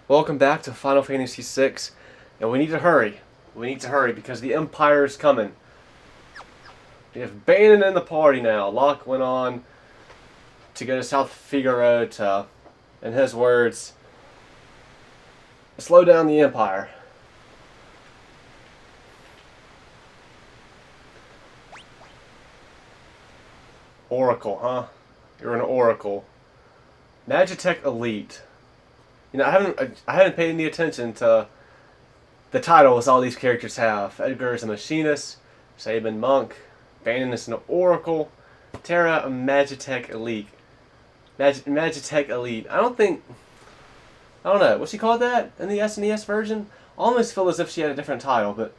Welcome back to Final Fantasy VI, and we need to hurry. We need to hurry because the Empire is coming. We have Banon in the party now. Locke went on to go to South Figaro to, in his words, slow down the Empire. Oracle, huh? You're an Oracle. Magitech Elite. You know, I haven't paid any attention to the titles all these characters have. Edgar is a machinist, Sabin monk, Banon is an oracle, Terra a Magitech Elite. Magitech Elite. I don't know. What's she called that in the SNES version? I almost feel as if she had a different title, but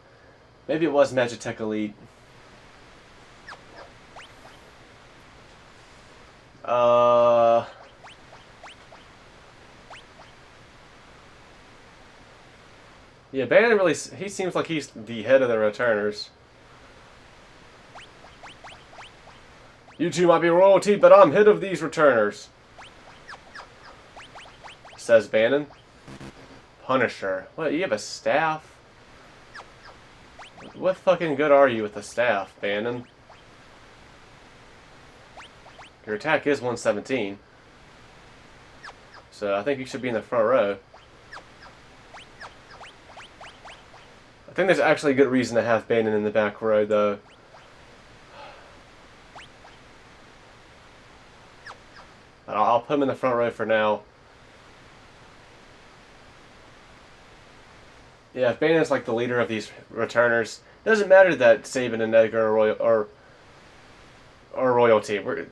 maybe it was Magitech Elite. Uh. Yeah, Banon really. He seems like he's the head of the returners. You two might be royalty, but I'm head of these returners, says Banon. Punisher. What, you have a staff? What fucking good are you with a staff, Banon? Your attack is 117. So I think you should be in the front row. I think there's actually a good reason to have Banon in the back row, though. But I'll put him in the front row for now. Yeah, if Banon's like the leader of these returners, it doesn't matter that Sabin and Edgar are royalty. It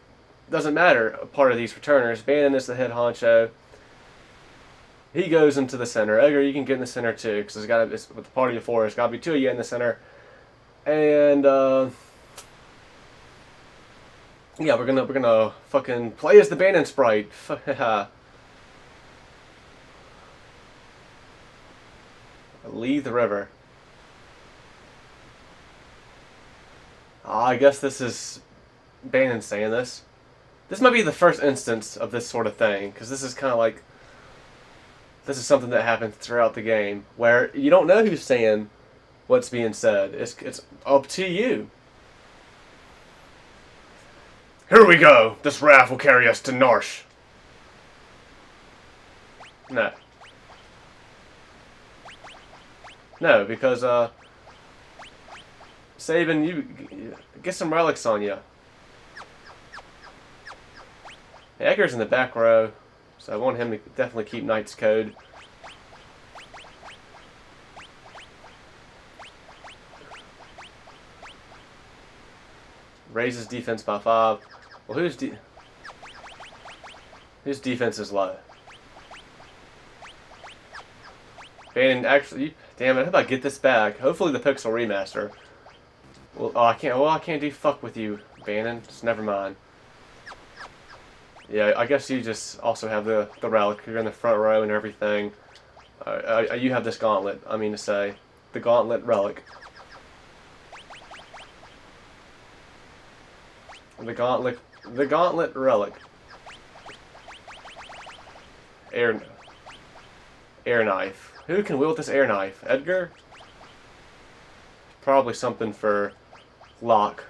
doesn't matter a part of these returners. Banon is the head honcho. He goes into the center. Edgar, you can get in the center too, because it's with the party of four. There's got to be two of you in the center. And yeah, we're gonna fucking play as the Banon sprite. Leave the river. I guess this is Banon saying this. This might be the first instance of this sort of thing, because this is kind of like, this is something that happens throughout the game, where you don't know who's saying what's being said. It's up to you. Here we go. This raft will carry us to Narsh. No. No, because, Sabin, you get some relics on you. Edgar's in the back row, so I want him to definitely keep Knight's Code. Raises defense by 5. Well, whose defense is low? Banon actually, damn it! How about I get this back? Hopefully the Pixel Remaster. Well, oh, I can't. Well, I can't do fuck with you, Banon. Just never mind. Yeah, I guess you just also have the relic. You're in the front row and everything. You have this gauntlet. I mean to say, the gauntlet relic. The gauntlet relic. Air knife. Who can wield this air knife? Edgar? Probably something for Locke.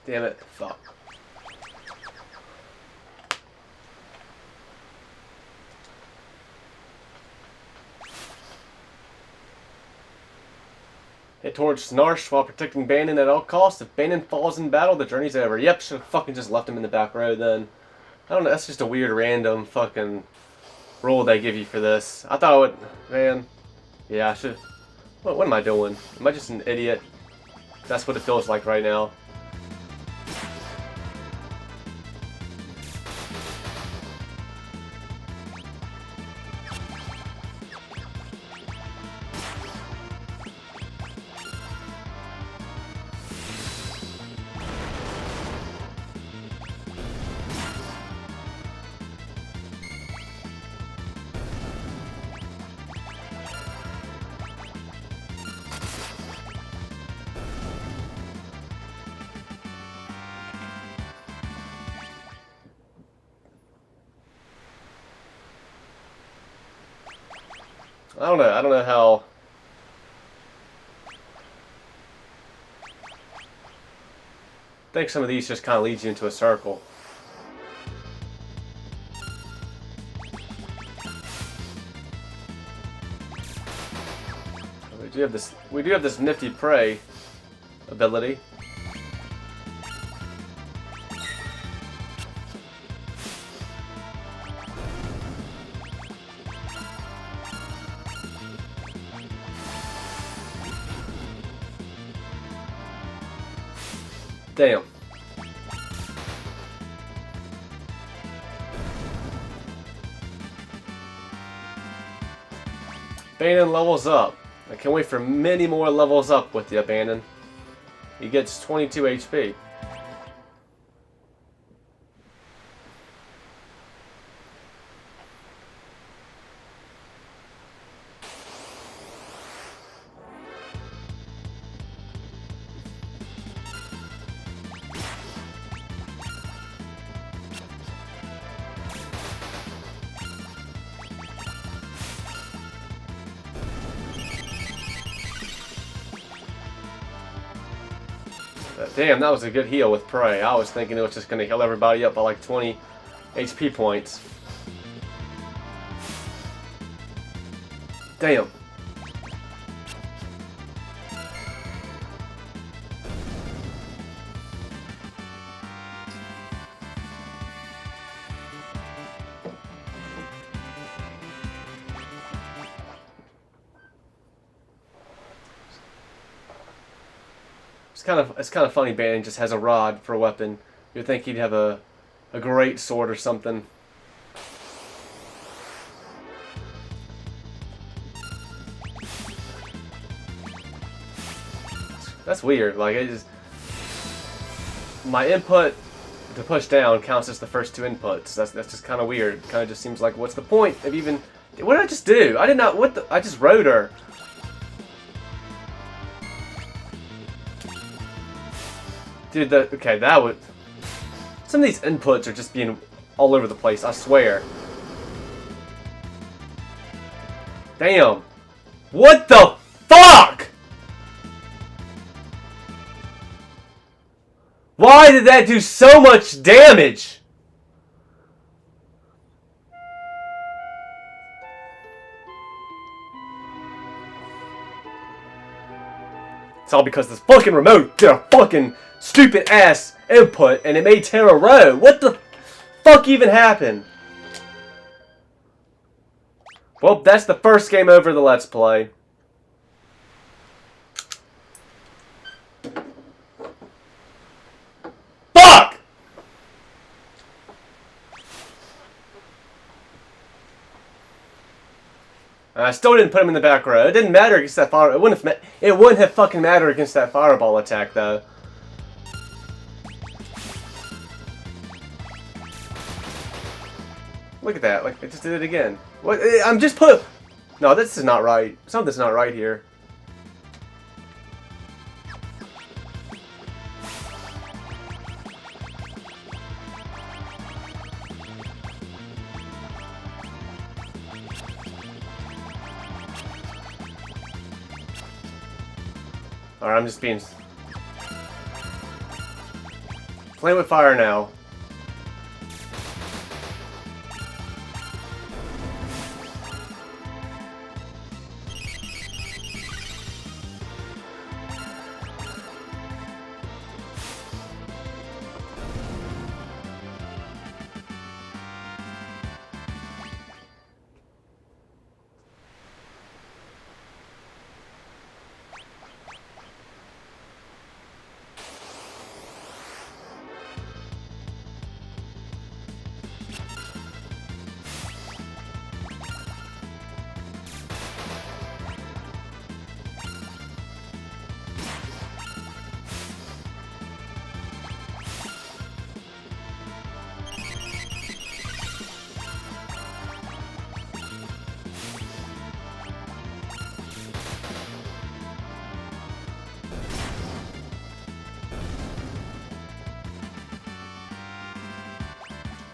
Damn it. Fuck. Head towards Snarsh while protecting Banon at all costs. If Banon falls in battle, the journey's over. Yep, should have fucking just left him in the back row then. I don't know. That's just a weird random fucking rule they give you for this. I thought it would, man. Yeah, I should. What am I doing? Am I just an idiot? That's what it feels like right now. I don't know. I don't know how. I think some of these just kind of leads you into a circle. We do have this. We do have this nifty prey ability. Damn. Banon levels up. I can't wait for many more levels up with the Banon. He gets 22 HP. Damn, that was a good heal with Prey. I was thinking it was just going to heal everybody up by like 20 HP points. Damn. It's kind of funny. Banon just has a rod for a weapon. You'd think he'd have a great sword or something. That's weird. Like it just my input to push down counts as the first two inputs. That's just kind of weird. Kind of just seems like what's the point of even? What did I just do? I did not. What the? I just rode her. Dude, okay, that would... Some of these inputs are just being all over the place, I swear. Damn. What the fuck? Why did that do so much damage? It's all because this fucking remote did a fucking stupid ass input and it made 10 in a row. What the fuck even happened? Well, that's the first game over the Let's Play. Fuck! I still didn't put him in the back row. It didn't matter against that fire. It wouldn't have fucking mattered against that fireball attack though. Look at that. Like I just did it again. What? I'm just put. No, this is not right. Something's not right here. Alright, I'm just being... Playing with fire now.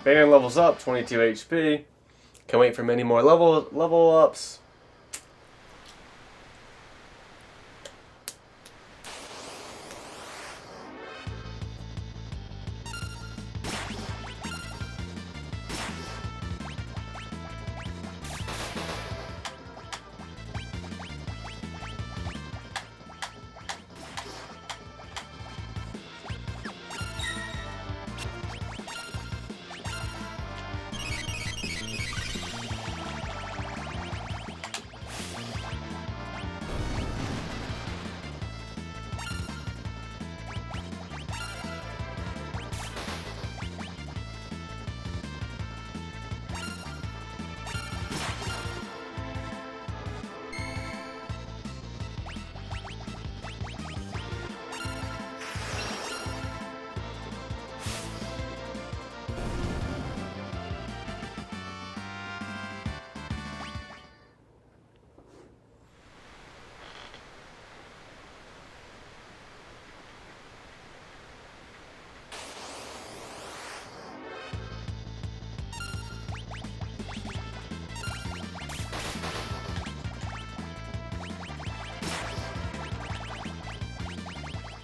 Bannon levels up, 22 HP. Can't wait for many more level ups.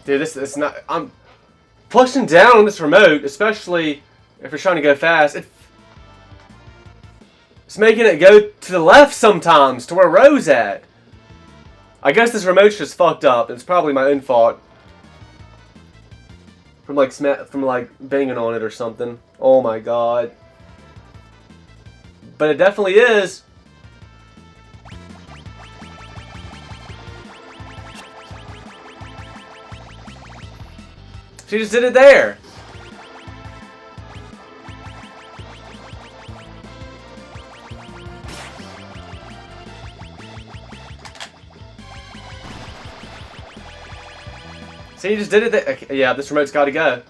Dude, this is not. I'm pushing down on this remote, especially if you're trying to go fast. It's making it go to the left sometimes, to where Ro's at. I guess this remote's just fucked up. It's probably my own fault. From like banging on it or something. Oh my god. But it definitely is. She just did it there. See, you just did it there. Okay, yeah, this remote's got to go.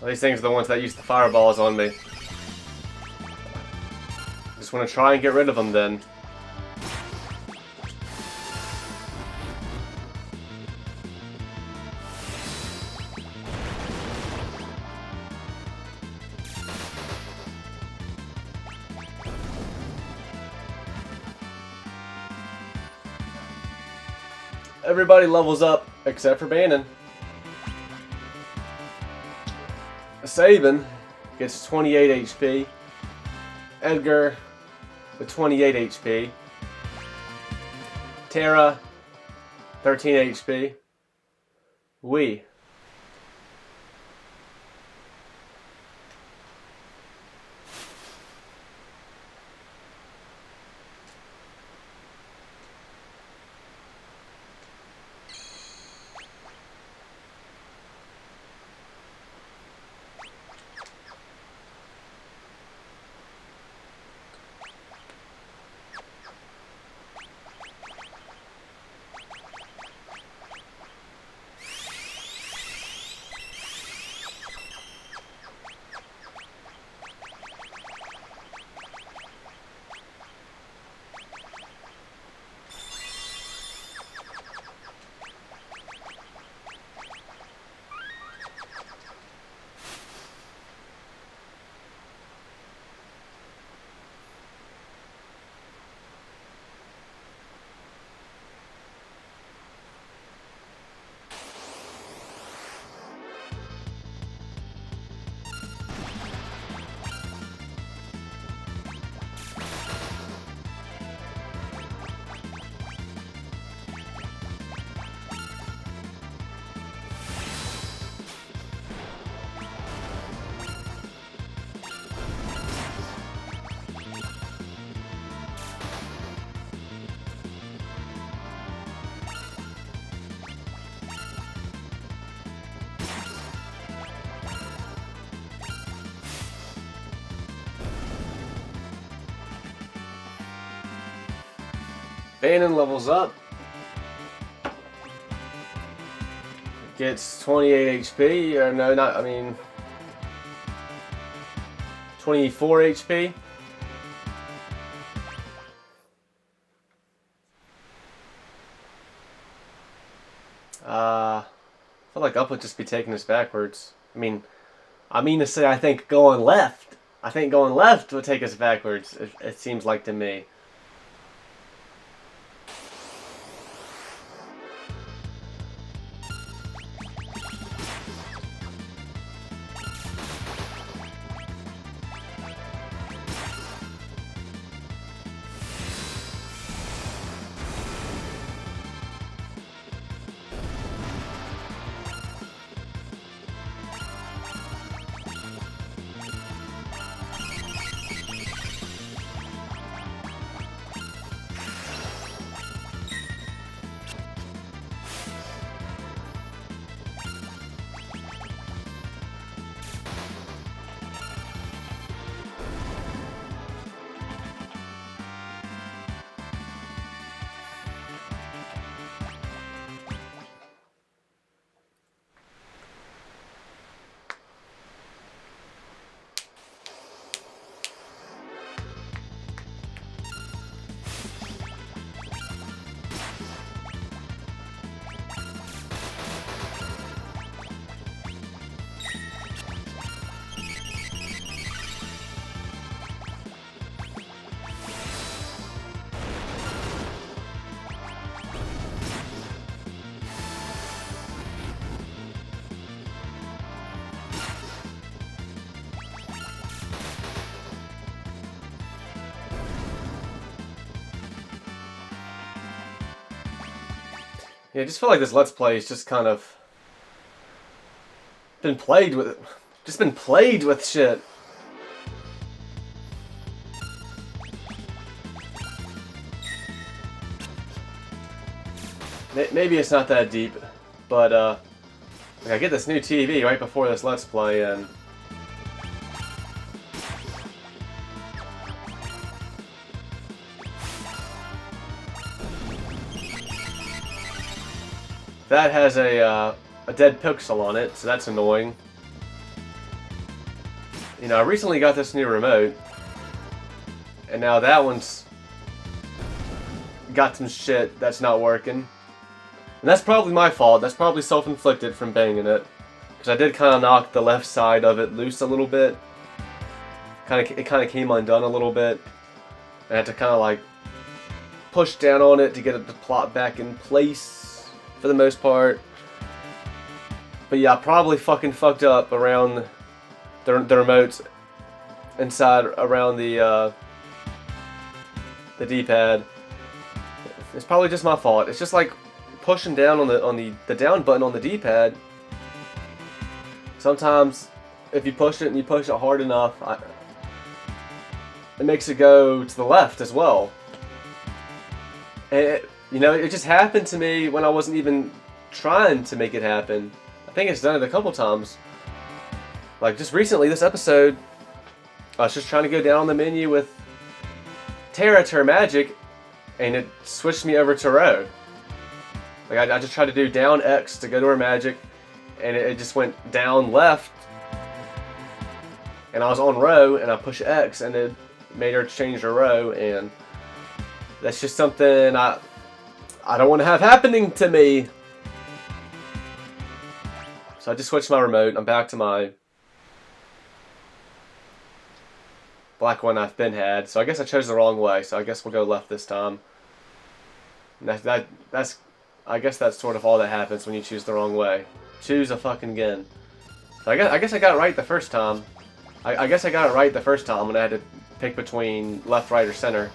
These things are the ones that use the fireballs on me. Just want to try and get rid of them then. Everybody levels up except for Bannon. Sabin gets 28 HP. Edgar with 28 HP. Tara, 13 HP. We. Bannon levels up. Gets 28 HP, or no, not, I mean, 24 HP. I feel like up would just be taking us backwards. I mean to say I think going left. I think going left would take us backwards, it seems like to me. Yeah, I just feel like this Let's Play is just kind of been played with, shit. Maybe it's not that deep, but like I get this new TV right before this Let's Play, and that has a dead pixel on it, so that's annoying. You know, I recently got this new remote, and now that one's got some shit that's not working. And that's probably my fault. That's probably self-inflicted from banging it, because I did kind of knock the left side of it loose a little bit. It kind of came undone a little bit. I had to kind of like push down on it to get it to plot back in place for the most part. But yeah, I probably fucking fucked up around the remotes inside around the D-pad. It's probably just my fault. It's just like pushing down on the down button on the D-pad. Sometimes if you push it and you push it hard enough, it makes it go to the left as well. And you know, it just happened to me when I wasn't even trying to make it happen. I think it's done it a couple times. Like just recently, this episode, I was just trying to go down on the menu with Terra to her magic, and it switched me over to Row. Like I just tried to do down X to go to her magic, and it just went down left, and I was on Row, and I pushed X, and it made her change her Row, and that's just something I don't want to have happening to me. So I just switched my remote. I'm back to my black one I've been had. So I guess I chose the wrong way. So I guess we'll go left this time. And I guess that's sort of all that happens when you choose the wrong way. Choose a fucking again. So I guess I got it right the first time. I guess I got it right the first time when I had to pick between left, right, or center.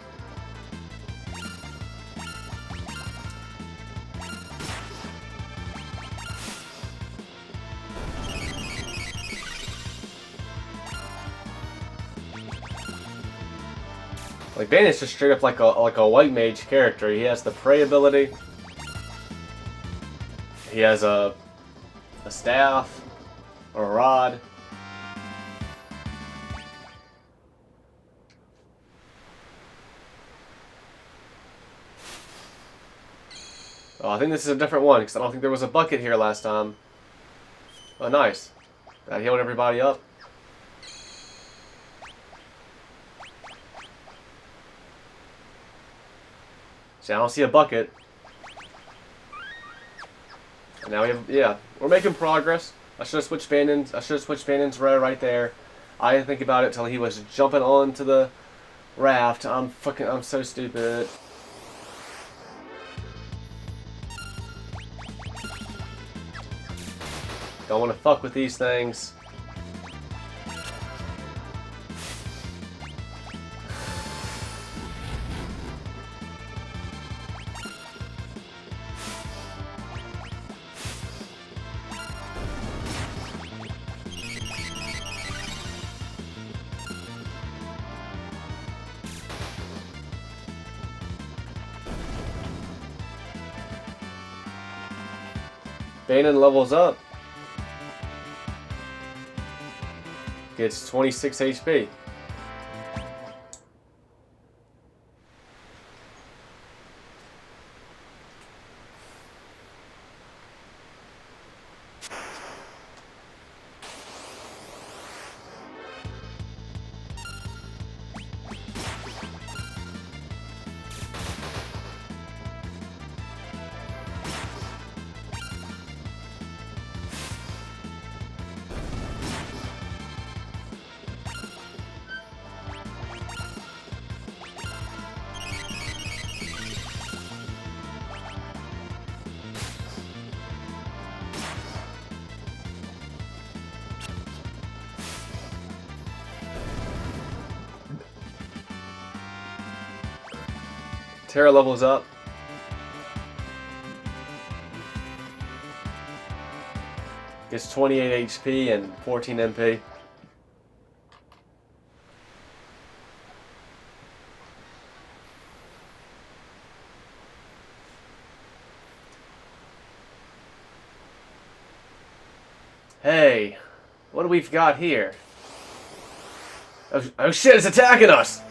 Like Banner's just straight up like a white mage character. He has the pray ability. He has a staff or a rod. Oh, I think this is a different one, because I don't think there was a bucket here last time. Oh, nice. That healed everybody up. See, I don't see a bucket. And now we have, yeah, we're making progress. I should have switched Bandon's. I should have switched Bandon's right there. I didn't think about it till he was jumping onto the raft. I'm so stupid. Don't want to fuck with these things. Bandon levels up. Gets 26 HP. Terra levels up. Gets 28 HP and 14 MP. Hey, what do we've got here? Oh shit, it's attacking us!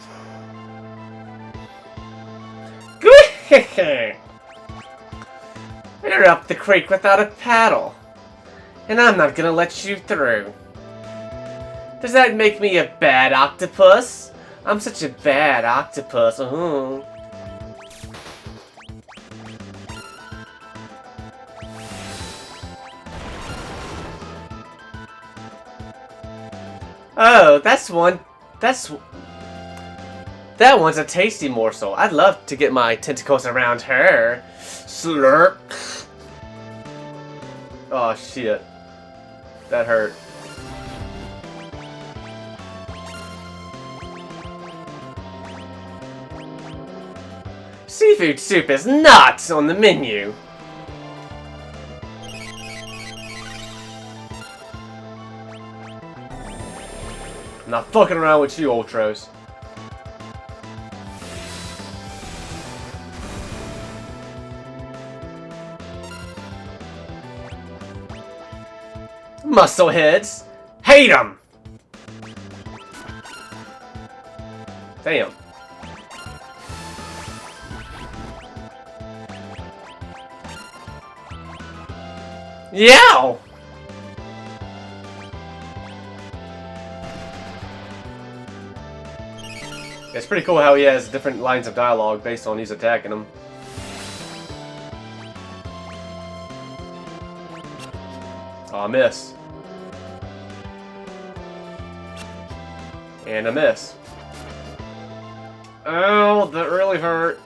You're up the creek without a paddle, and I'm not gonna let you through. Does that make me a bad octopus? I'm such a bad octopus. Oh, that one's a tasty morsel. I'd love to get my tentacles around her. Slurp. Oh shit. That hurt. Seafood soup is not on the menu. I'm not fucking around with you, Ultros. Muscleheads. Hate them! Damn. Yow! It's pretty cool how he has different lines of dialogue based on he's attacking him. Oh, miss. And a miss. Oh, that really hurt.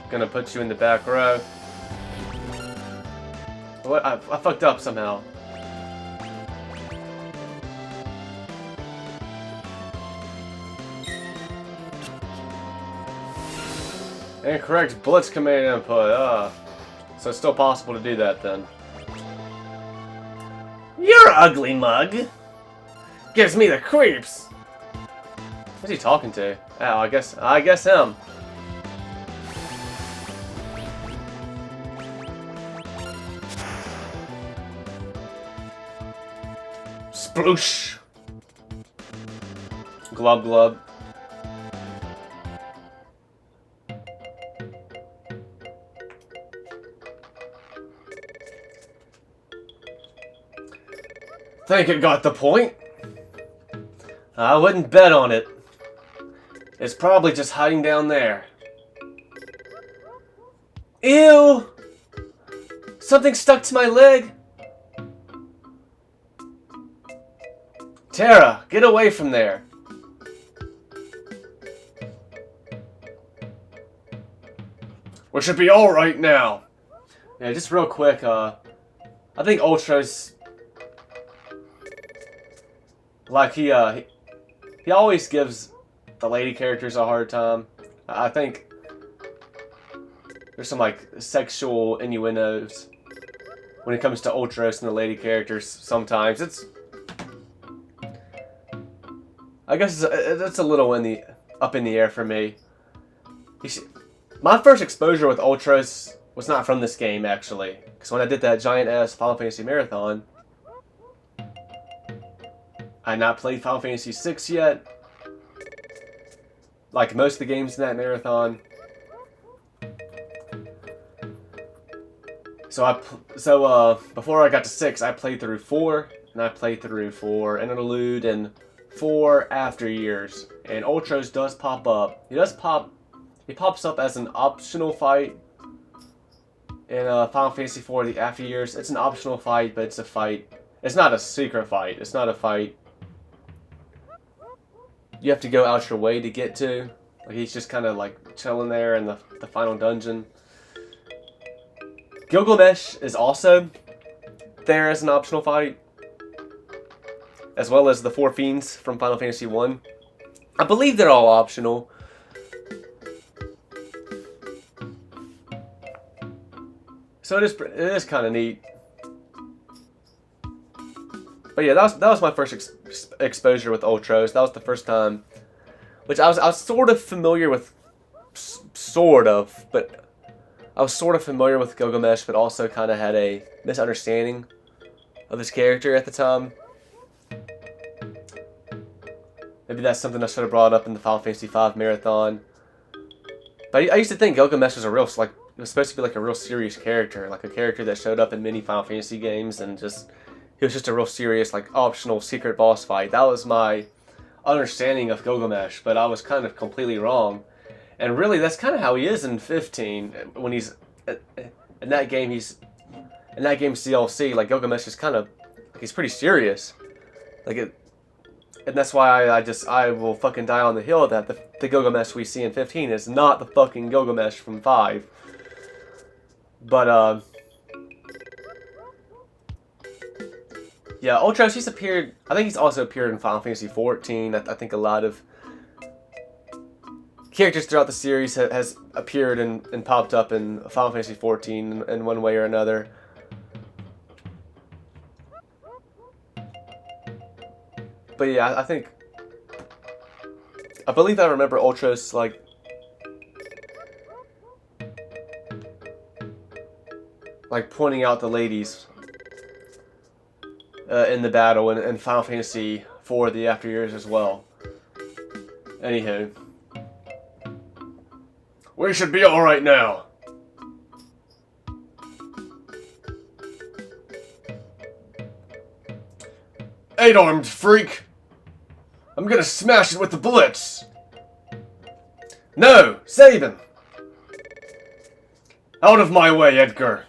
Gonna put you in the back row. What? I fucked up somehow. Incorrect blitz command input. So it's still possible to do that then. You're ugly, mug. Gives me the creeps. Who's he talking to? Oh, I guess him. Sploosh. Glub glub. Think it got the point? I wouldn't bet on it. It's probably just hiding down there. Ew! Something stuck to my leg. Tara, get away from there. We should be alright now. Yeah, just real quick, I think Ultra's... Like, he always gives the lady characters a hard time. I think there's some, like, sexual innuendos when it comes to Ultros and the lady characters sometimes. It's... I guess it's a little up in the air for me. My first exposure with Ultros was not from this game, actually. Because when I did that giant-ass Final Fantasy Marathon, I had not played Final Fantasy VI yet. Like most of the games in that marathon. So before I got to 6, I played through 4, and I played through 4 Interlude and 4 After Years. And Ultros does pop up. He pops up as an optional fight in Final Fantasy IV, the After Years. It's an optional fight, but it's a fight. It's not a secret fight. It's not a fight you have to go out your way to get to. Like, he's just kind of like chilling there in the final dungeon. Gilgamesh is also there as an optional fight, as well as the 4 Fiends from Final Fantasy I. I believe they're all optional. So it is kind of neat. But yeah, that was my first exposure with Ultros. That was the first time, which I was sort of familiar with, but I was sort of familiar with Gilgamesh, but also kind of had a misunderstanding of his character at the time. Maybe that's something I should have brought up in the Final Fantasy V marathon. But I used to think Gilgamesh was it was supposed to be like a real serious character, like a character that showed up in many Final Fantasy games, and he was just a real serious, like, optional secret boss fight. That was my understanding of Gilgamesh, but I was kind of completely wrong. And really, that's kind of how he is in 15. When he's in that game's DLC, like, Gilgamesh is kind of, like, he's pretty serious. And that's why I will fucking die on the hill that the Gilgamesh we see in 15 is not the fucking Gilgamesh from 5. But, yeah, Ultros, he's appeared... I think he's also appeared in Final Fantasy XIV. I think a lot of characters throughout the series has appeared and popped up in Final Fantasy XIV in one way or another. But yeah, I believe I remember Ultros, like pointing out the ladies in the battle in Final Fantasy IV, the After Years as well. Anywho. We should be alright now. Eight-armed freak! I'm gonna smash it with the blitz! No! Sabin! Out of my way, Edgar!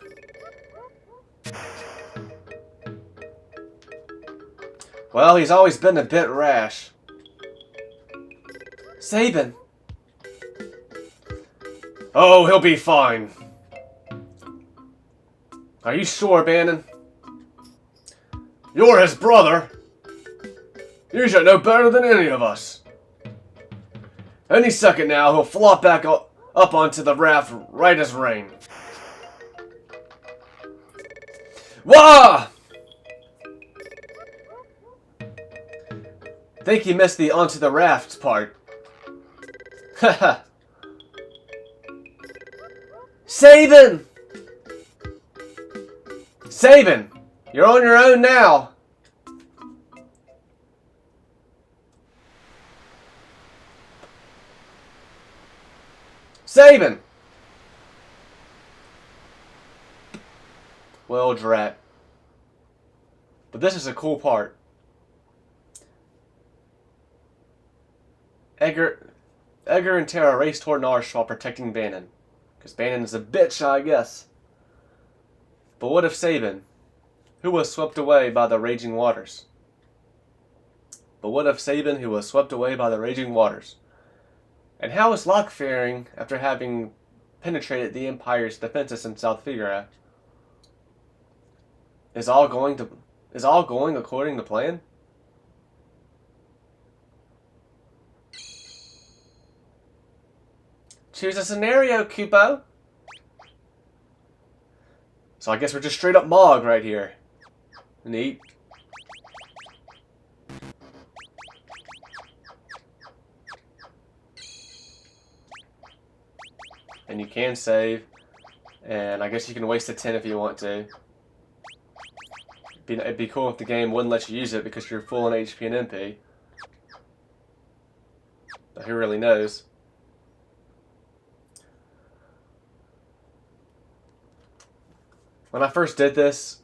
Well, he's always been a bit rash. Sabin! Oh, he'll be fine. Are you sure, Bannon? You're his brother. You should know better than any of us. Any second now, he'll flop back up onto the raft right as rain. Wah! Think you missed the onto the raft part. Haha. Sabin! Sabin! You're on your own now. Sabin! Well, drat. But this is a cool part. Edgar and Tara race toward Narsh while protecting Bannon. Because Bannon is a bitch, I guess. But what if Sabin, who was swept away by the raging waters? But what if Sabin, who was swept away by the raging waters? And how is Locke faring after having penetrated the Empire's defenses in South Figaro? Is all going according to plan? Choose a scenario, Kupo. So I guess we're just straight up Mog right here. Neat. And you can save. And I guess you can waste a 10 if you want to. It'd be cool if the game wouldn't let you use it because you're full on HP and MP. But who really knows? When I first did this,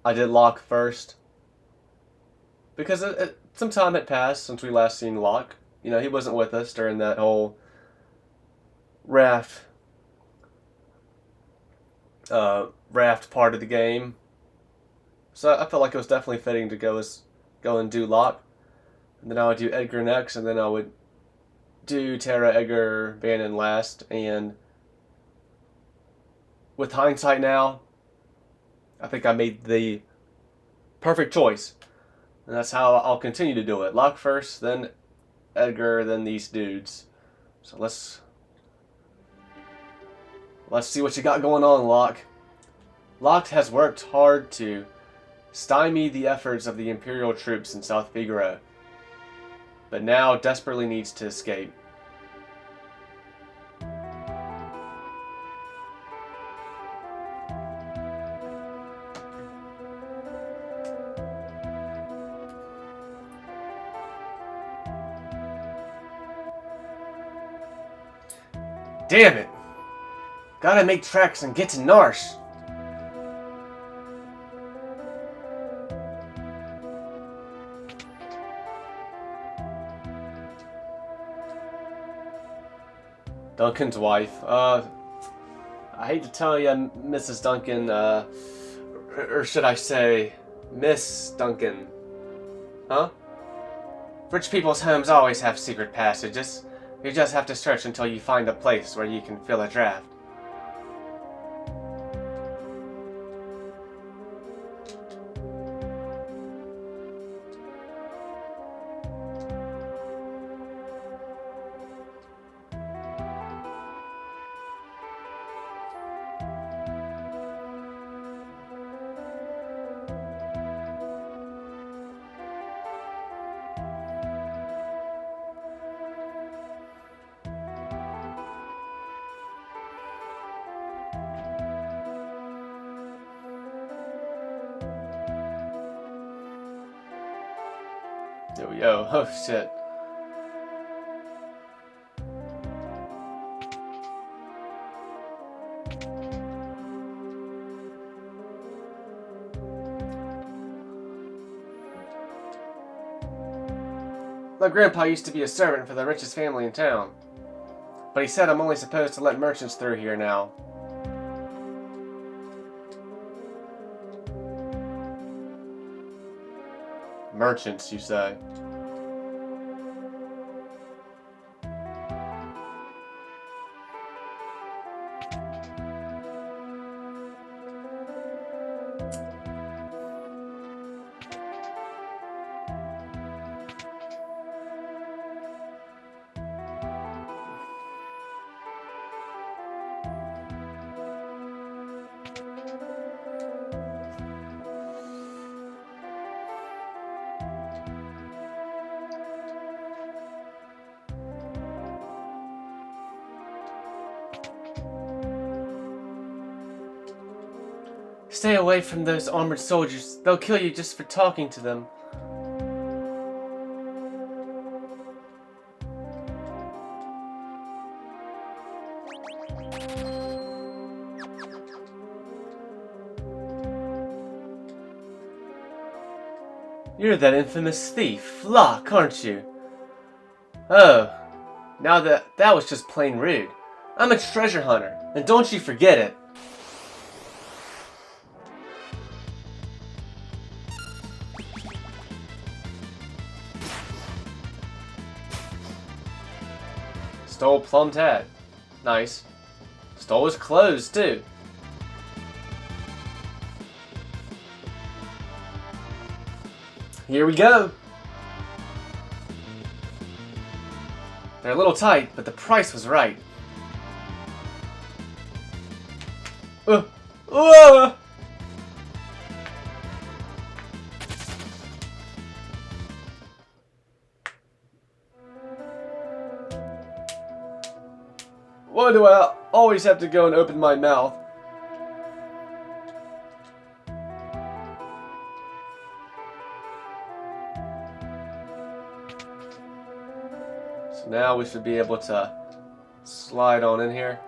I did Locke first. Because some time had passed since we last seen Locke. You know, he wasn't with us during that whole raft part of the game. So I felt like it was definitely fitting to go and do Locke. And then I would do Edgar next, and then I would do Tara, Edgar, Bannon last. And with hindsight now, I think I made the perfect choice. And that's how I'll continue to do it. Locke first, then Edgar, then these dudes. So let's see what you got going on, Locke. Locke has worked hard to stymie the efforts of the Imperial troops in South Figaro, but now desperately needs to escape. Damn it! Gotta make tracks and get to Narsh. Duncan's wife. I hate to tell you, Mrs. Duncan, or should I say, Miss Duncan. Huh? Rich people's homes always have secret passages. You just have to search until you find a place where you can fill a draft. Yo, oh shit. My grandpa used to be a servant for the richest family in town. But he said I'm only supposed to let merchants through here now. Merchants, you say? Stay away from those armored soldiers. They'll kill you just for talking to them. You're that infamous thief, Locke, aren't you? Oh, now that was just plain rude. I'm a treasure hunter, and don't you forget it. Stole Plum's hat. Nice. Stole his clothes, too. Here we go. They're a little tight, but the price was right. Uh. Why do I always have to go and open my mouth? So now we should be able to slide on in here.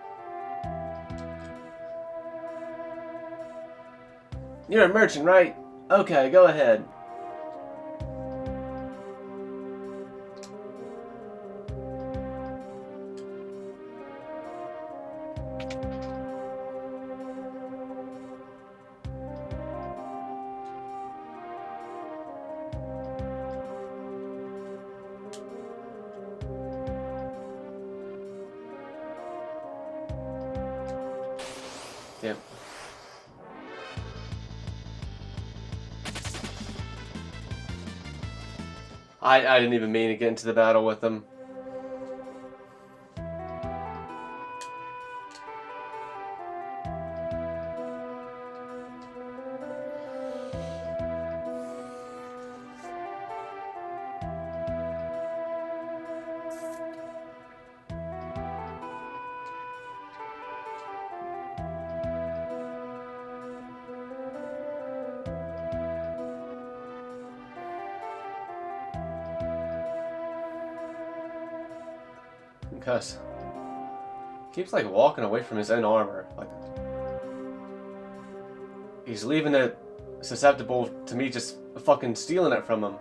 You're a merchant, right? Okay, go ahead. Damn. I didn't even mean to get into the battle with them. Because keeps like walking away from his own armor. Like he's leaving it susceptible to me just fucking stealing it from him.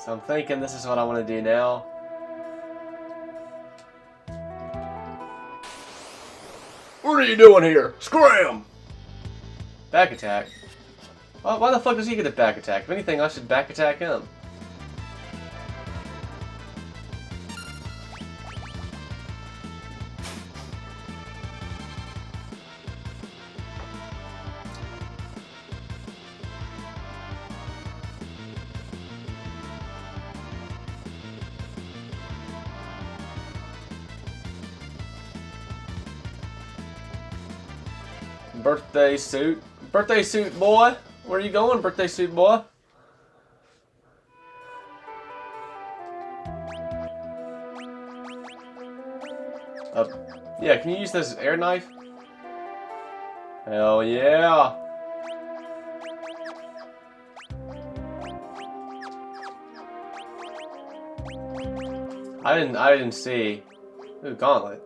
So I'm thinking this is what I want to do now. What are you doing here? Scram! Back attack? Why the fuck does he get a back attack? If anything, I should back attack him. Birthday suit. Birthday suit boy. Where are you going, birthday suit boy? Yeah, can you use this air knife? Hell yeah. I didn't see. Ooh, gauntlet.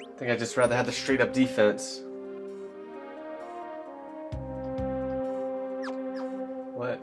I think I'd just rather have the straight up defense. What?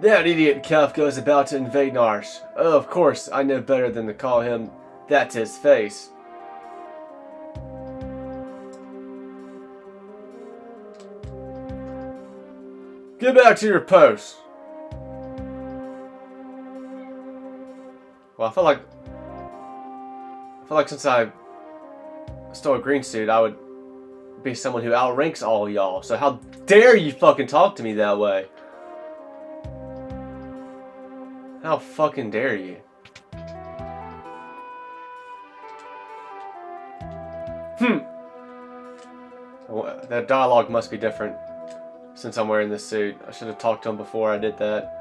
That idiot Kafka is about to invade Narsh. Oh, of course, I know better than to call him that to his face. Get back to your post. Well, I feel like since I stole a green suit, I would be someone who outranks all y'all. So how dare you fucking talk to me that way? How fucking dare you? Well, that dialogue must be different since I'm wearing this suit. I should have talked to him before I did that.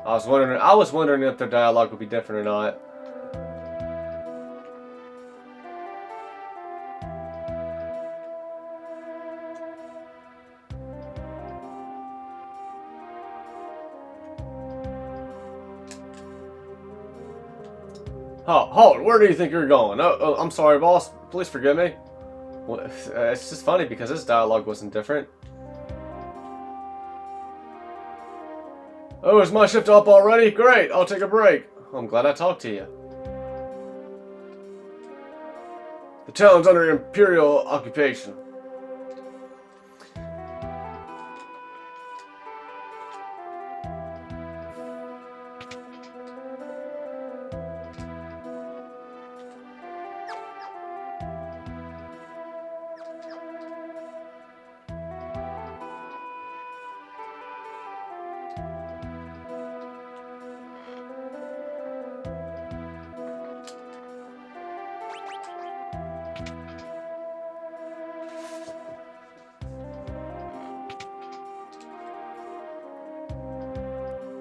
I was wondering if their dialogue would be different or not. Halt! Where do you think you're going? Oh, I'm sorry, boss. Please forgive me. Well, it's just funny because his dialogue wasn't different. Oh, is my shift up already? Great, I'll take a break. I'm glad I talked to you. The town's under Imperial occupation.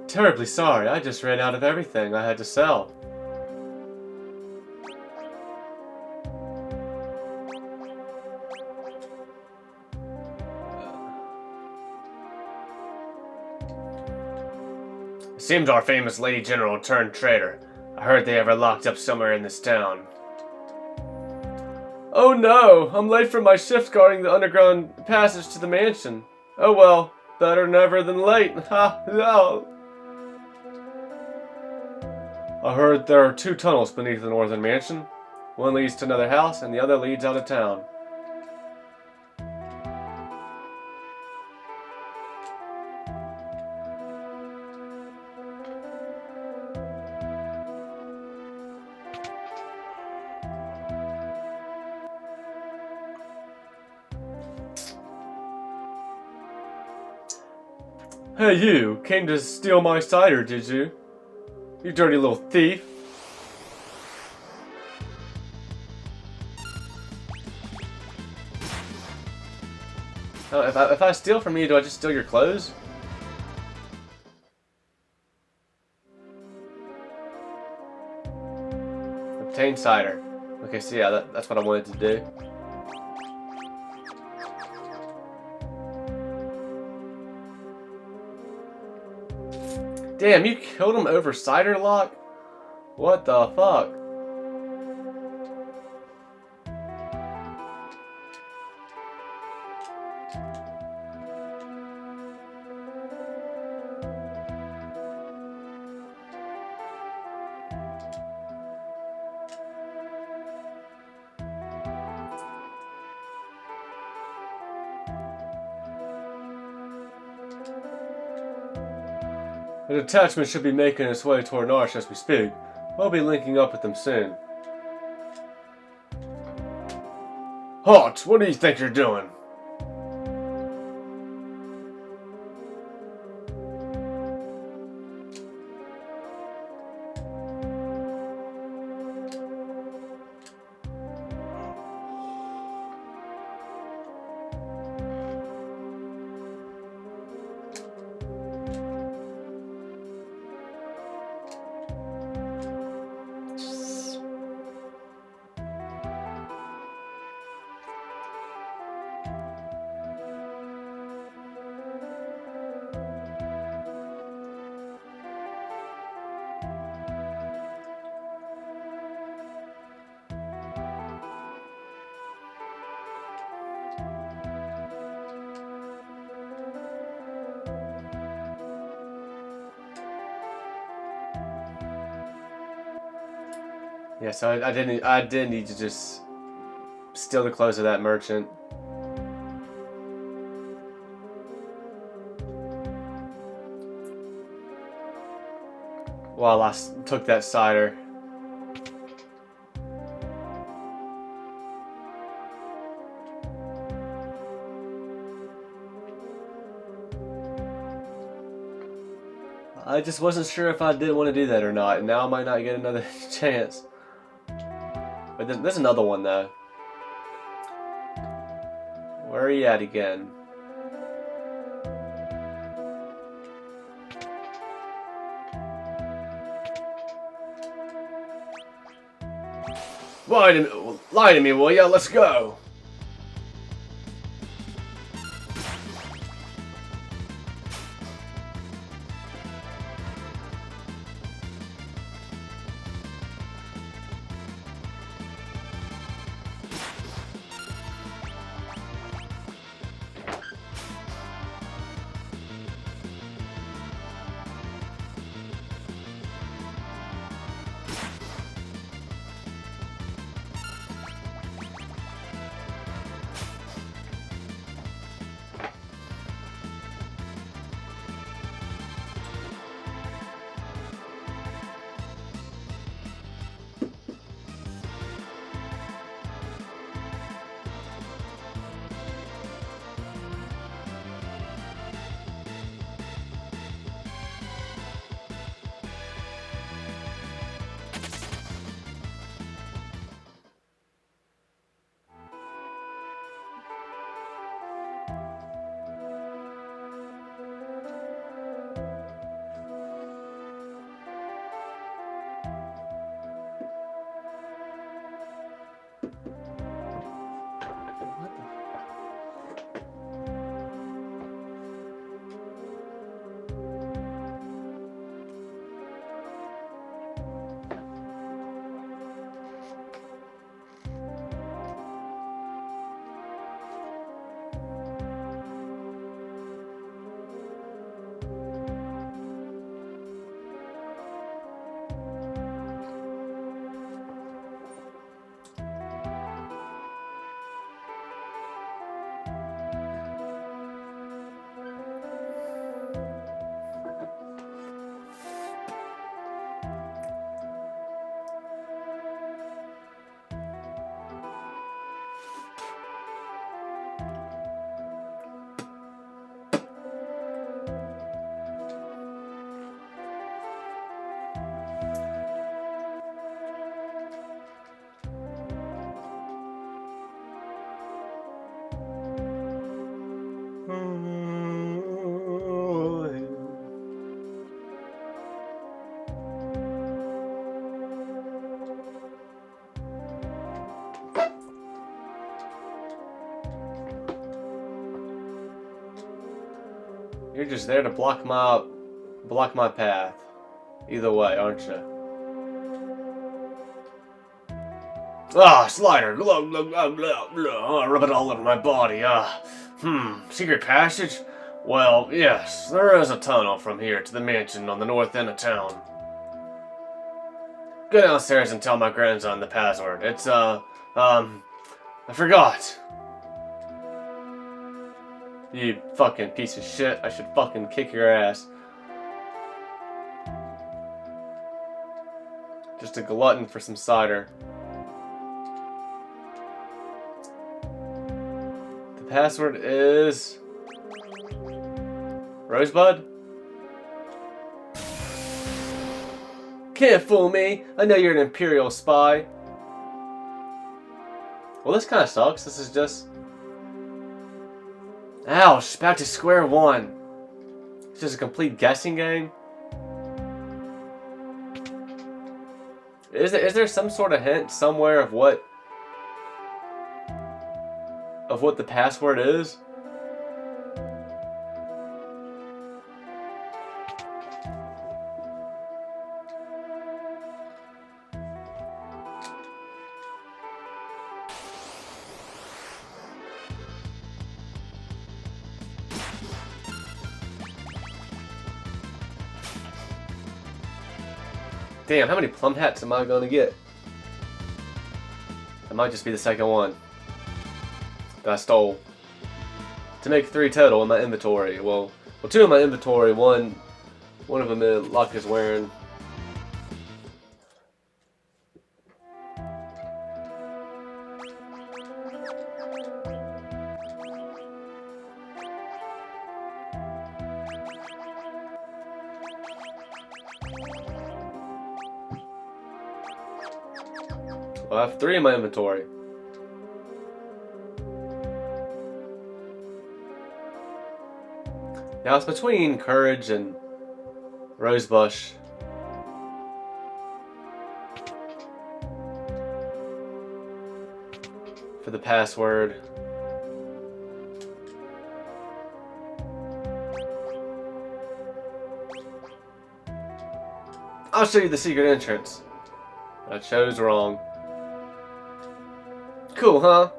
Terribly sorry, I just ran out of everything I had to sell. It seems our famous Lady General turned traitor. I heard they have her locked up somewhere in this town. Oh no! I'm late for my shift guarding the underground passage to the mansion. Oh well, better never than late. Ha! No! I heard there are 2 tunnels beneath the northern mansion. One leads to another house, and the other leads out of town. Hey you, came to steal my cider, did you? You dirty little thief. Oh, if I steal from you, do I just steal your clothes? Obtain cider. Okay, so yeah, that's what I wanted to do. Damn, you killed him over cider lock? What the fuck? A detachment should be making its way toward Narsh as we speak. We'll be linking up with them soon. Halt! What do you think you're doing? Yeah, so I did need to just steal the clothes of that merchant. While I took that cider. I just wasn't sure if I did want to do that or not, and now I might not get another chance. But there's another one though. Where are you at again? Lie to me, will ya? Let's go. You're just there to block my path. Either way, aren't you? Ah, Slider! Rub it all over my body. Secret passage? Well, yes, there is a tunnel from here to the mansion on the north end of town. Go downstairs and tell my grandson the password. It's, I forgot. You fucking piece of shit. I should fucking kick your ass. Just a glutton for some cider. The password is... Rosebud? Can't fool me. I know you're an Imperial spy. Well, this kind of sucks. This is just... Ouch, back to square one. It's just a complete guessing game. Is there some sort of hint somewhere of what the password is? Damn, how many plum hats am I gonna get? might just be the second one that I stole. To make 3 total in my inventory. Well, 2 in my inventory. One of them Locke is wearing. Well, I have 3 in my inventory. Now it's between Courage and Rosebush. For the password. I'll show you the secret entrance. I chose wrong. Cool, huh?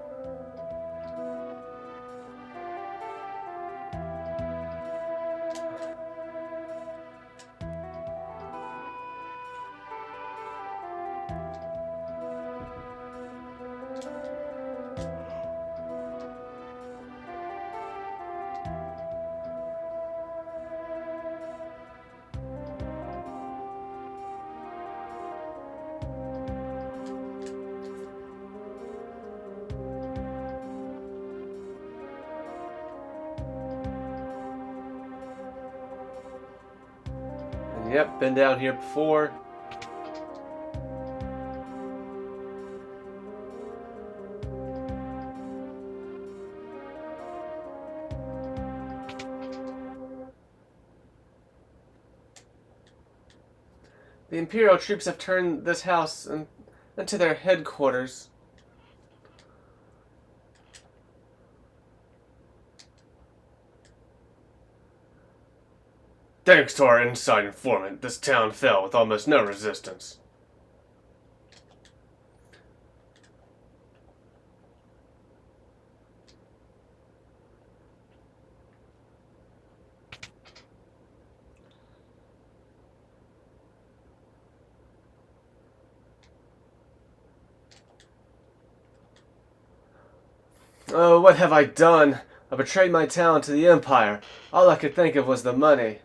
Yep, been down here before. The Imperial troops have turned this house into their headquarters. Thanks to our inside informant, this town fell with almost no resistance. Oh, what have I done? I betrayed my town to the Empire. All I could think of was the money.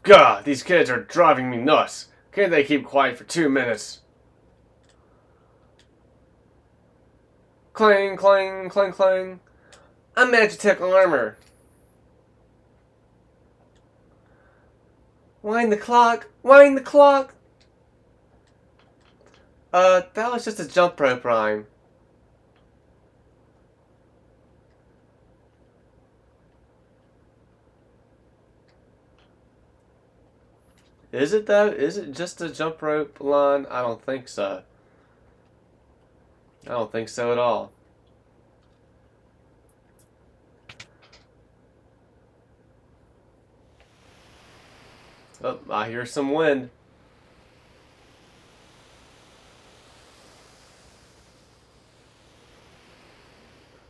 God, these kids are driving me nuts. Can't they keep quiet for 2 minutes? Clang, clang, clang, clang. I'm Magitech armor. Wind the clock. Wind the clock. That was just a jump rope rhyme. Is it though? Is it just a jump rope line? I don't think so. I don't think so at all. Oh, I hear some wind.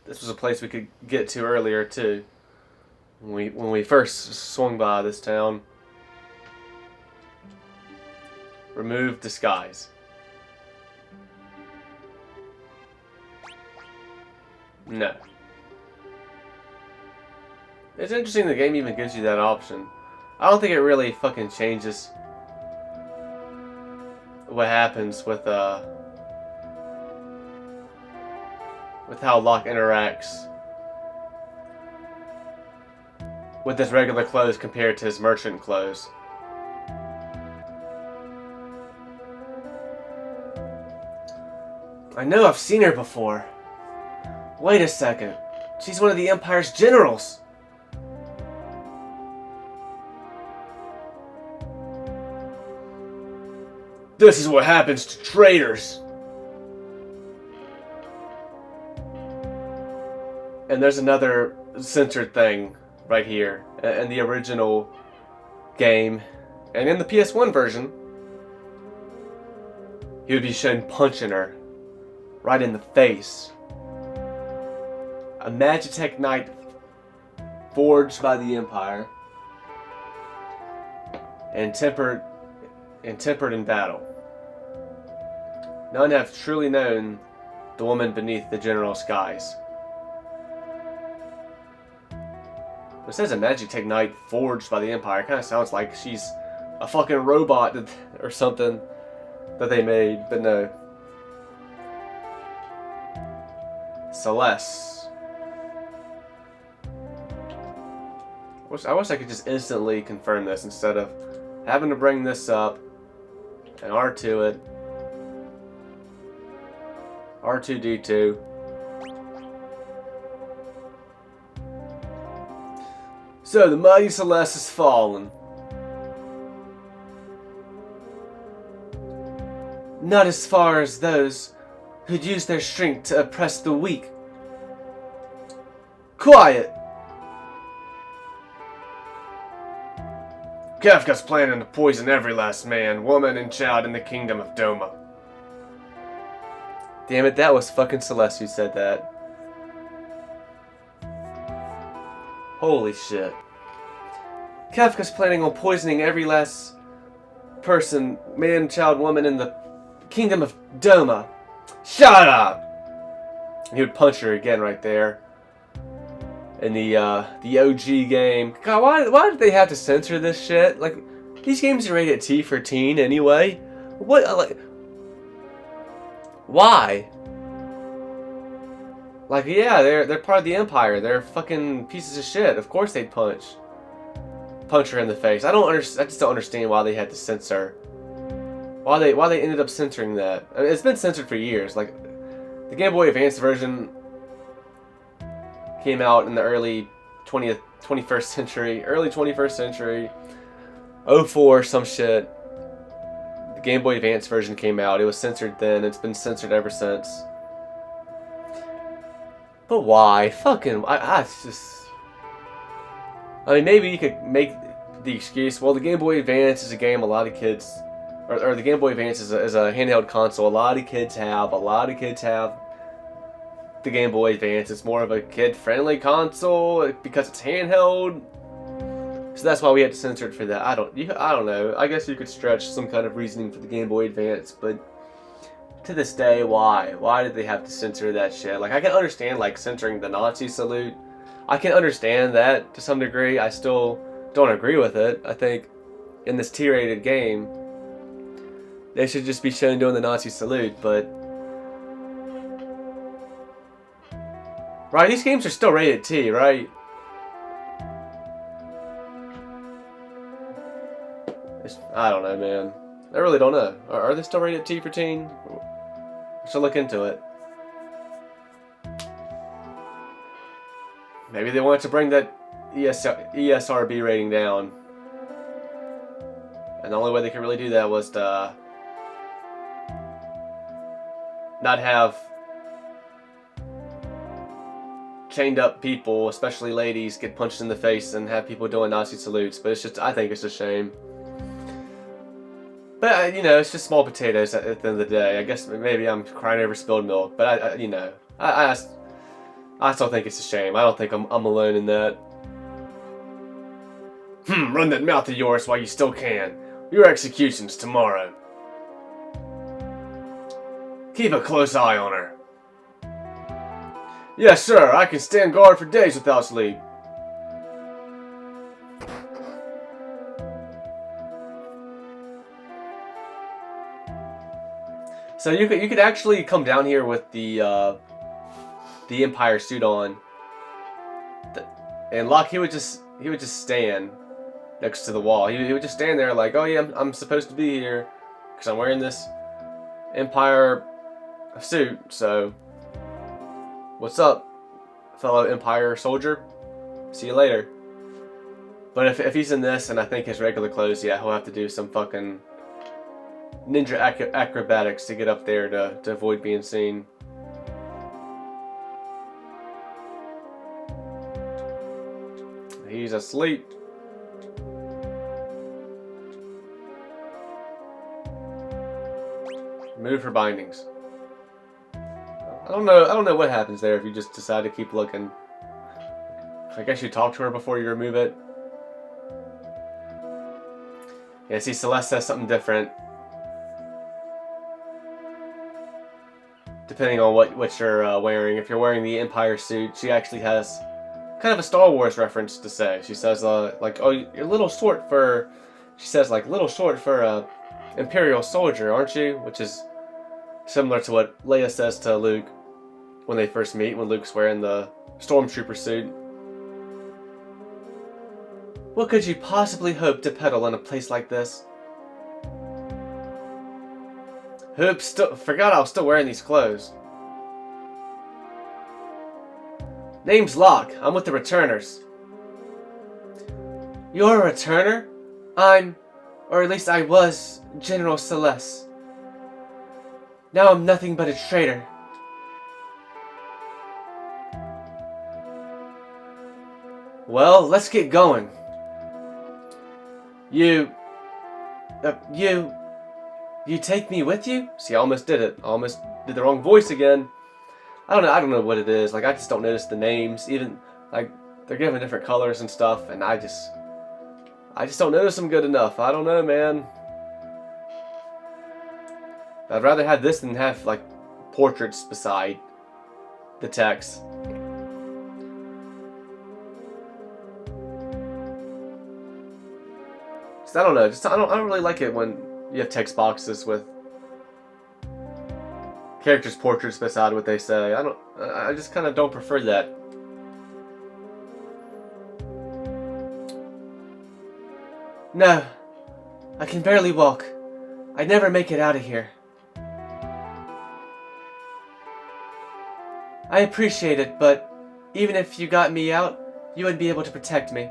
This was a place we could get to earlier too. When we first swung by this town. Remove disguise. No. It's interesting the game even gives you that option. I don't think it really fucking changes what happens with how Locke interacts with his regular clothes compared to his merchant clothes. I know I've seen her before. Wait a second. She's one of the Empire's generals. This is what happens to traitors. And there's another censored thing right here. In the original game, and in the PS1 version, he would be shown punching her right in the face. A Magitech Knight forged by the Empire, and tempered in battle. None have truly known the woman beneath the general skies. It says a Magitek Knight forged by the Empire. Kind of sounds like she's a fucking robot or something that they made, but no. Celeste. I wish I could just instantly confirm this instead of having to bring this up and R2 it. R2D2. So the mighty Celeste has fallen. Not as far as those who'd use their strength to oppress the weak. Quiet! Kefka's planning to poison every last man, woman, and child in the kingdom of Doma. Damn it, that was fucking Celeste who said that. Holy shit. Kefka's planning on poisoning every last person, man, child, woman in the kingdom of Doma. Shut up! He would punch her again right there. In the OG game. God, why did they have to censor this shit? Like, these games are rated T for teen anyway. What, like... Why? Like, yeah, they're part of the Empire. They're fucking pieces of shit. Of course they'd punch her in the face. I just don't understand why they had to censor. Why they ended up censoring that. I mean, it's been censored for years. Like, the Game Boy Advance version came out in the early 21st century. Early 21st century. 04, some shit. The Game Boy Advance version came out. It was censored then. It's been censored ever since. But why? Fucking... it's just... I mean, maybe you could make the excuse, well, the Game Boy Advance is a game a lot of kids... Or the Game Boy Advance is a handheld console a lot of kids have. A lot of kids have the Game Boy Advance. It's more of a kid-friendly console because it's handheld. So that's why we had to censor it for that. I don't know. I guess you could stretch some kind of reasoning for the Game Boy Advance, but to this day, why? Why did they have to censor that shit? Like, I can understand, like, censoring the Nazi salute. I can understand that to some degree. I still don't agree with it. I think in this T-rated game, they should just be shown doing the Nazi salute, but... Right, these games are still rated T, right? I don't know, man. I really don't know. Are they still rated T for teen? I should look into it. Maybe they wanted to bring that ESRB rating down. And the only way they could really do that was to not have chained up people, especially ladies, get punched in the face and have people doing Nazi salutes. But it's just, I think it's a shame. But, you know, it's just small potatoes at the end of the day. I guess maybe I'm crying over spilled milk. But, I still think it's a shame. I don't think I'm alone in that. Run that mouth of yours while you still can. Your execution's tomorrow. Keep a close eye on her. Yes, sir. I can stand guard for days without sleep. So you could actually come down here with the Empire suit on, and Locke he would just stand next to the wall. He would just stand there like, oh yeah, I'm supposed to be here because I'm wearing this Empire suit. So what's up, fellow Empire soldier? See you later. But if he's in this and I think his regular clothes, yeah, he'll have to do some fucking ninja acrobatics to get up there to avoid being seen. He's asleep. Move her bindings. I don't know what happens there if you just decide to keep looking. I guess you talk to her before you remove it. Yeah, see, Celeste says something different. Depending on what you're wearing. If you're wearing the Empire suit, she actually has kind of a Star Wars reference to say. She says, like, oh, you're a little short for... She says, like, little short for a Imperial soldier, aren't you? Which is similar to what Leia says to Luke when they first meet, when Luke's wearing the Stormtrooper suit. What could you possibly hope to peddle in a place like this? Forgot I was still wearing these clothes. Name's Locke. I'm with the Returners. You're a Returner? Or at least I was, General Celeste. Now I'm nothing but a traitor. Well, let's get going. You take me with you? See, I almost did it. I almost did the wrong voice again. I don't know what it is. Like, I just don't notice the names. Even, like, they're given different colors and stuff, and I just don't notice them good enough. I don't know, man. I'd rather have this than have, like, portraits beside the text. I don't know. I don't really like it when you have text boxes with characters' portraits beside what they say. I just kind of don't prefer that. No, I can barely walk. I'd never make it out of here. I appreciate it, but even if you got me out, you wouldn't be able to protect me.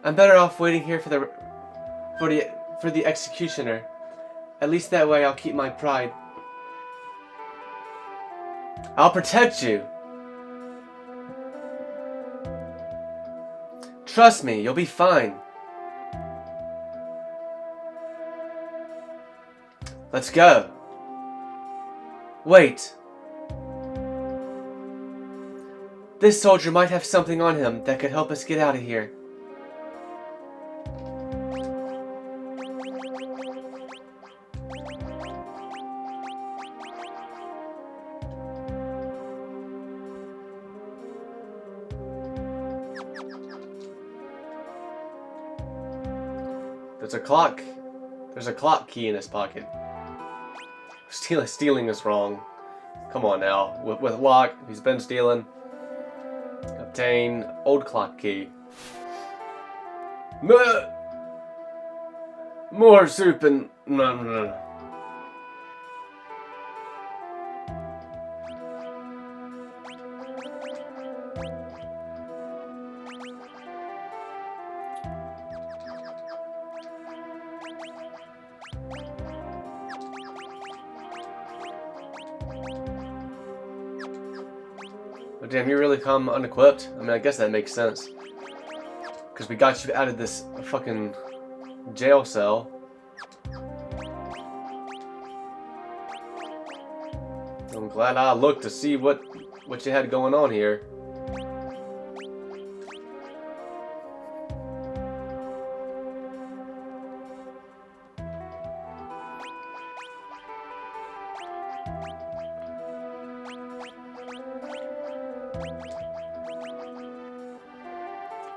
I'm better off waiting here for the executioner. At least that way I'll keep my pride. I'll protect you. Trust me, you'll be fine. Let's go. Wait. This soldier might have something on him that could help us get out of here. There's a clock key in his pocket. Stealing is wrong. Come on now. With Locke, he's been stealing. Obtain old clock key. More soup and... No. Oh, damn, you really come unequipped? I mean, I guess that makes sense. Because we got you out of this fucking jail cell. I'm glad I looked to see what you had going on here.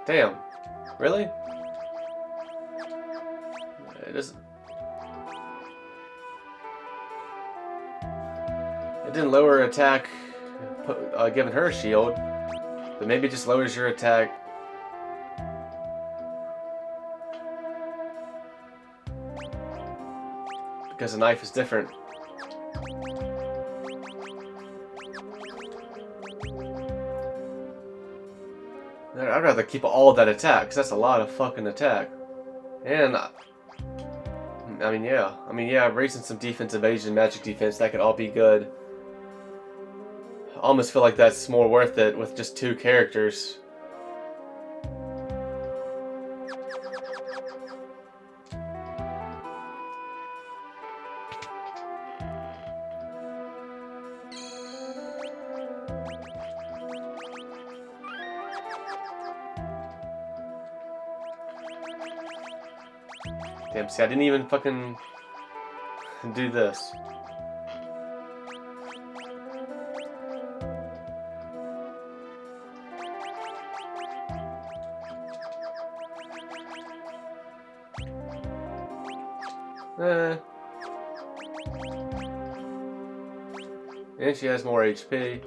Damn. Really? It doesn't... It didn't lower her attack giving her a shield. But maybe it just lowers your attack. Because the knife is different. I'd rather keep all of that attack, because that's a lot of fucking attack. And, I mean, yeah, raising some defense, evasion, magic defense, that could all be good. I almost feel like that's more worth it with just 2 characters. Damn, see, I didn't even fucking do this. And she has more HP.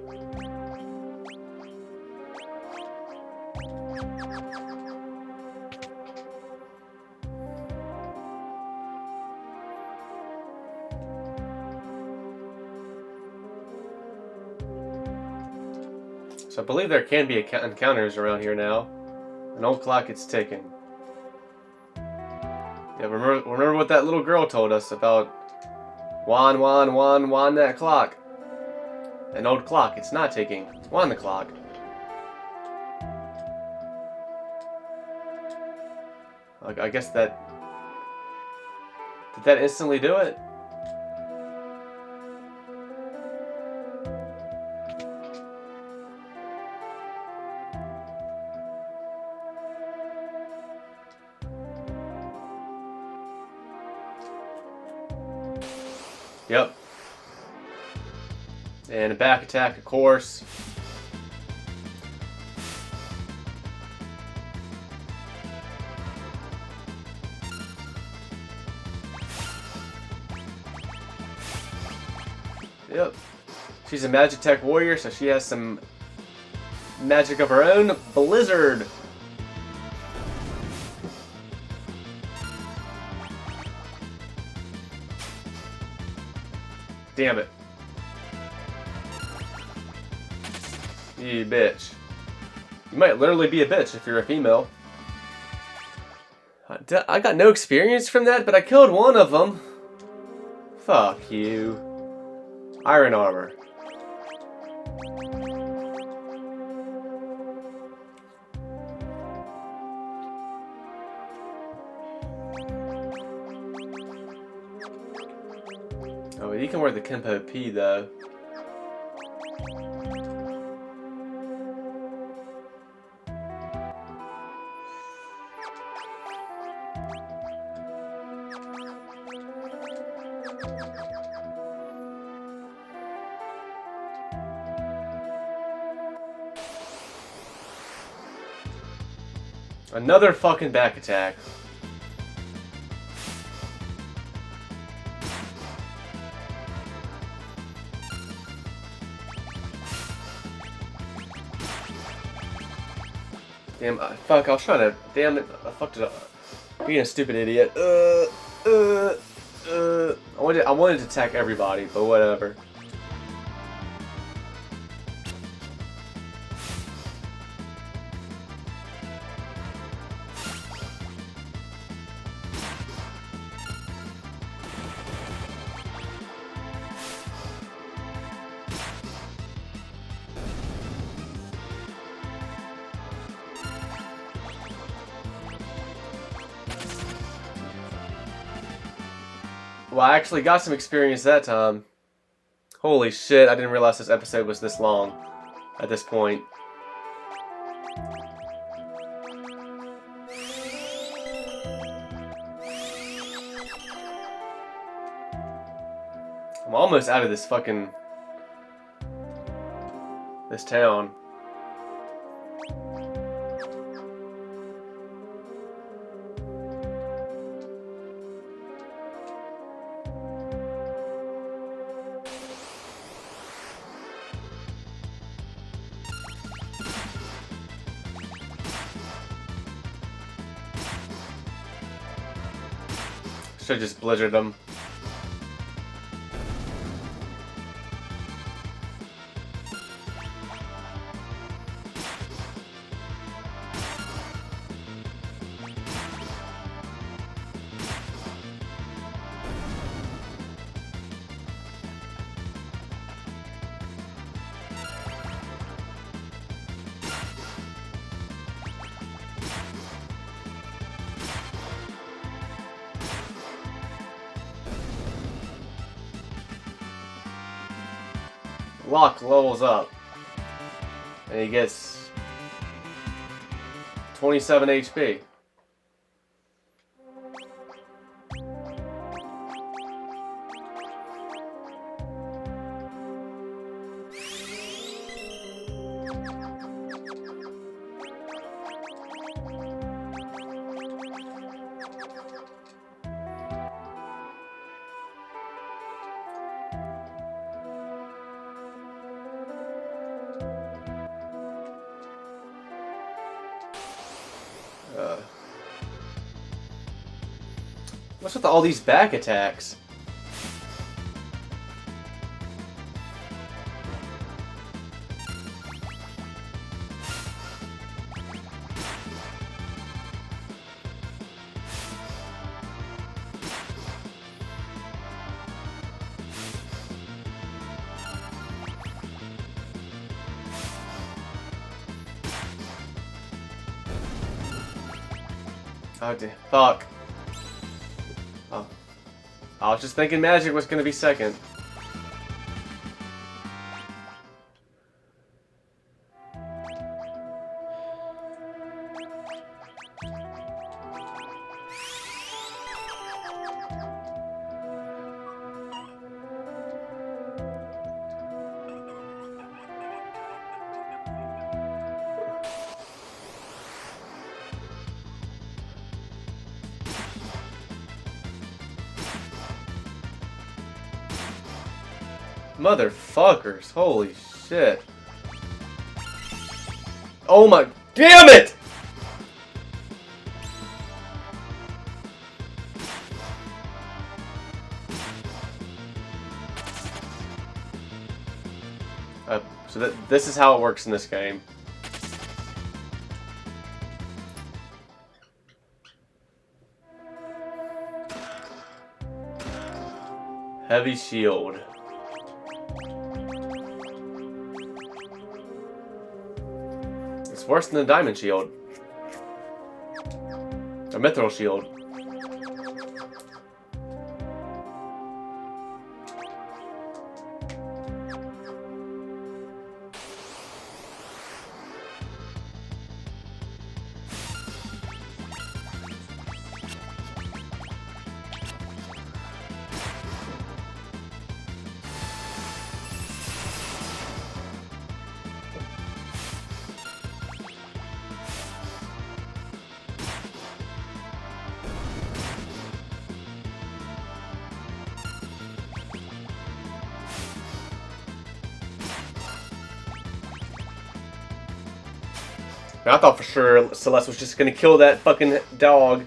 So I believe there can be encounters around here now. An old clock is ticking. Yeah, remember what that little girl told us about Juan that clock. An old clock, it's not ticking. It's Juan the clock. I guess that... Did that instantly do it? Yep. And a back attack, of course. Yep. She's a Magitech warrior, so she has some magic of her own. Blizzard! Damn it. You bitch. You might literally be a bitch if you're a female. I got no experience from that, but I killed one of them. Fuck you. Iron armor. Oh, you can wear the Kenpo P though. Another fucking back attack. Damn, fuck, I was trying to... Damn it, I fucked it up. Being a stupid idiot. I wanted to attack everybody, but whatever. Well, I actually got some experience that time. Holy shit, I didn't realize this episode was this long at this point. I'm almost out of this fucking... this town. Should have just blizzarded them. Locke levels up, and he gets 27 HP. What's with all these back attacks? Oh, damn. Fuck. Oh. I was just thinking magic was gonna be second. Motherfuckers. Holy shit. Oh my... Damn it! So this is how it works in this game. Heavy shield. It's worse than the diamond shield. A mithril shield. I thought for sure Celeste was just gonna kill that fucking dog.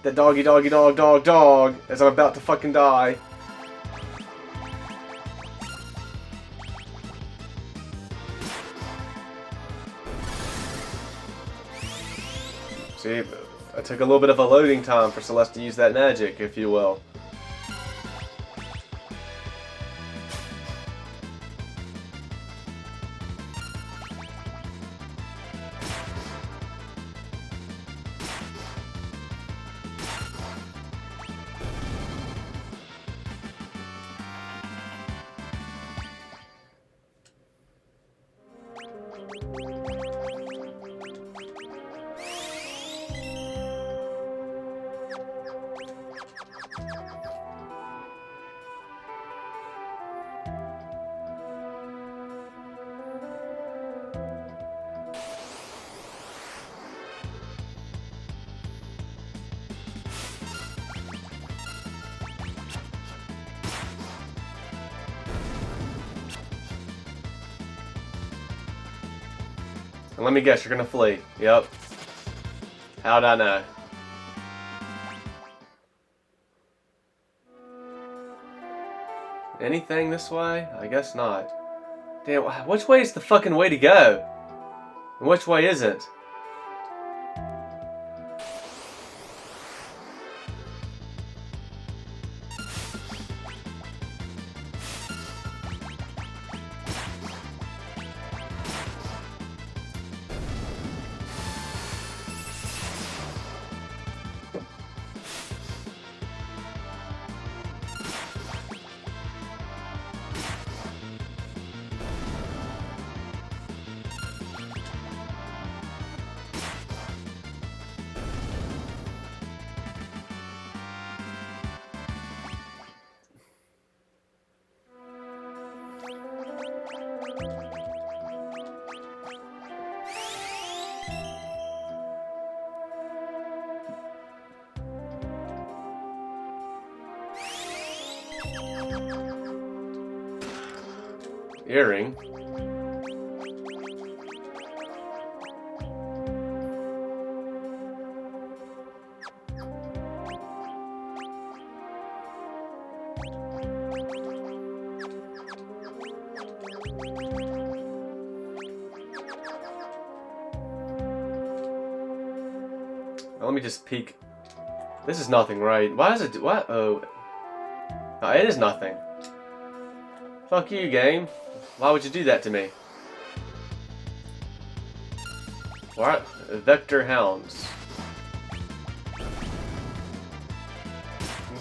That doggy dog as I'm about to fucking die. See, I took a little bit of a loading time for Celeste to use that magic, if you will. And let me guess, you're gonna flee. Yep. How'd I know? Anything this way? I guess not. Damn, which way is the fucking way to go? And which way isn't? Earring. Let me just peek. This is nothing, right? Why does it do... What? Oh. No, it is nothing. Fuck you, game. Why would you do that to me? What? Vector Hounds.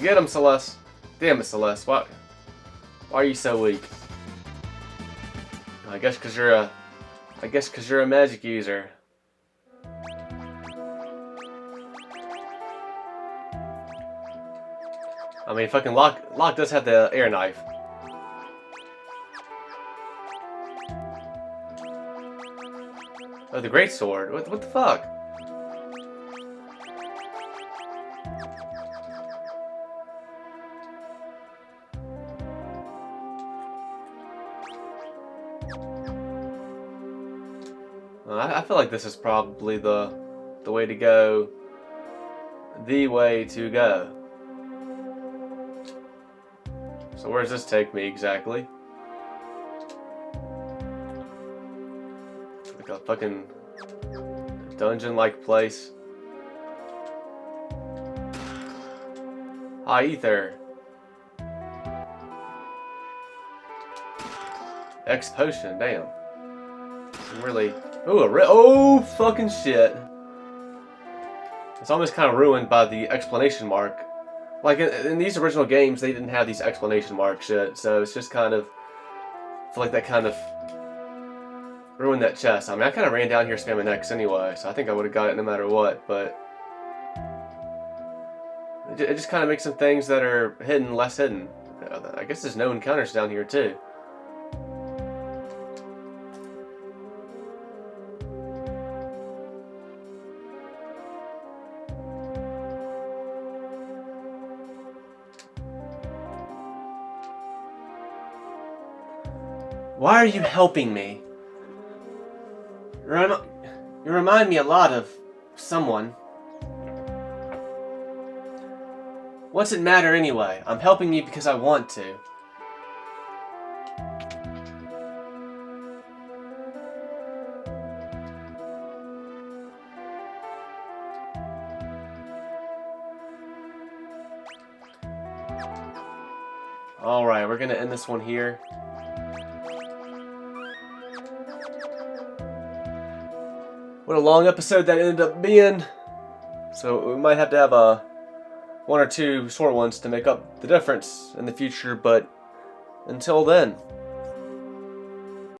Get him, Celeste. Damn it, Celeste. Why are you so weak? I guess because you're a magic user. I mean, fucking Locke does have the air knife. Oh, the great sword. What the fuck? I feel like this is probably the way to go. The way to go. So where does this take me exactly? Like a fucking dungeon-like place. High ether. X potion, damn. I'm really. Ooh, oh, fucking shit. It's almost kind of ruined by the exclamation mark. Like, in these original games, they didn't have these exclamation mark shit, so it's just kind of... I feel like that kind of ruined that chest. I mean, I kind of ran down here spamming X anyway, so I think I would have got it no matter what, but... It just kind of makes some things that are hidden less hidden. I guess there's no encounters down here, too. Why are you helping me? You remind me a lot of someone. What's it matter anyway? I'm helping you because I want to. Alright, we're gonna end this one here. What a long episode that ended up being. So we might have to have one or two short ones to make up the difference in the future, but until then,